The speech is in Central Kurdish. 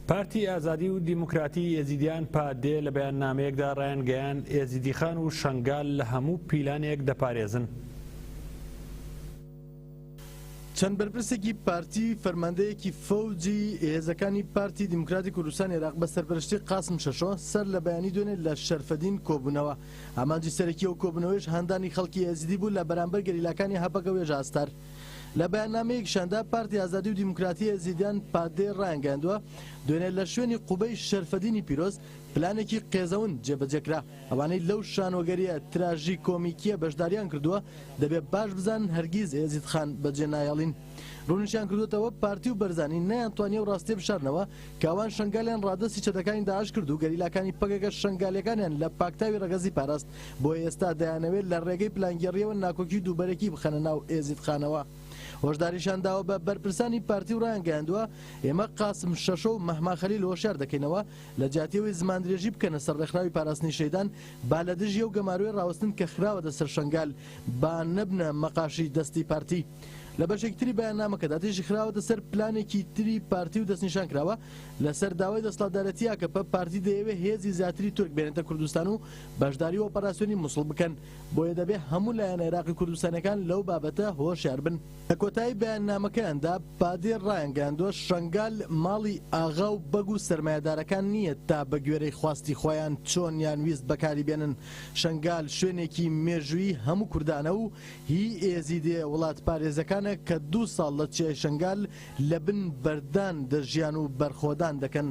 پارتی ئازادی و دیموکراتی ئێزیدیان پادێ لە بەیاننامەیەکدا ڕایانگەیان ئێزیدی خان و شەنگال لە هەموو پیلانێک دەپارێزن. چەند بەرپرسێکی پارتی فەرماندەیەکی فەوجی هێزەکانی پارتی دیموکراتی کوردستان عێراق بە سەرپەرشتی قاسم شەشۆ سەر لە بەیانی دوێنێ لە شەرفەدین کۆبوونەوە. ئامانجی سەرەکی ئەو کۆبوونەوەیش هەندانی خەڵکی ئێزیدی بوو لە بەرامبەر گەریلاکانی هەپەکە و ێژاستار. لە بەیاننامەیەکشاندا پارتی ئازادی و دیموکراتی ئێزیدیان پادێ ڕایانگەاندووە دوێنێ لە شوێنی قوبەی شەرفەدینی پیرۆز پلانێکی قێزەون جێبەجێکرا. ئەوانەی لەو شانۆگەریە تراژی کۆمیکیە بەشداریان کردووە دەبێت باش بزان هەرگیز ئێزید خان بەجێ نایەڵین. ڕوونیشیان کردوتەوە پارتی و بەرزانی نەیانتوانیە و ڕاستێ بشارنەوە کاوان شنگالیان ڕادەستی چەتەکانی داعش کرد و گەریلاکانی پەگەگە شنگالیەکانیان لە پاکتاوی ڕەگەزی پاراست بۆ ئێستا دەیانەوێت لە ڕێگەی پلانگەڕیەوە ناکۆکی دووبەرەکی بخەنە ناو ئێزید خانەوە. هۆشداریشان داوە بە بەرپرسانی پارتی و ڕایانگەیاندووە ئێمە قاسم شەشۆ و مەحما خەلیل هۆشیار دەکەینەوە لە جیاتیەوەی زماندرێژی بکەنە سەر ڕێکخراوی پاراستنی شەیدان با لە دژیە و گەماروی ڕاوەستن کە خراوەتە سەر شنگال با نەبنە مەقاشی دەستی پارتی. لە بەشێکی تری بەیاننامەکەدا تێژی خراوەتە سەر پلانێکی تری پارتی و دەستنیشان کراوە لەسەر داوای دەسەڵاتدارەتیە کە پارتی دەیەوێت هێزی زیاتری تورک بێنێتە کوردستان و بەشداری و ئۆپەراسیۆنی مووسڵ بکەن بۆیە دەبێت هەموو لایەنە عێراقی کوردستانەکان لەو بابەتە هۆشیار بن. لە کۆتایی بەیاننامەکەیاندا پادێ ڕایانگەاندووە شنگال ماڵی ئاغا و بەگ و سەرمایەدارەکان نییە تا بە گوێرەی خواستی خۆیان چۆنیان ویست بەکاری بێنن. شنگال شوێنێکی مێژووی هەموو کوردانە و هی ئێزیدێ وڵات پارێزەکان کە 2 ساڵ لە چێ شنگال لە بن بەردان دەژیان و بەرخۆدان دەکەن.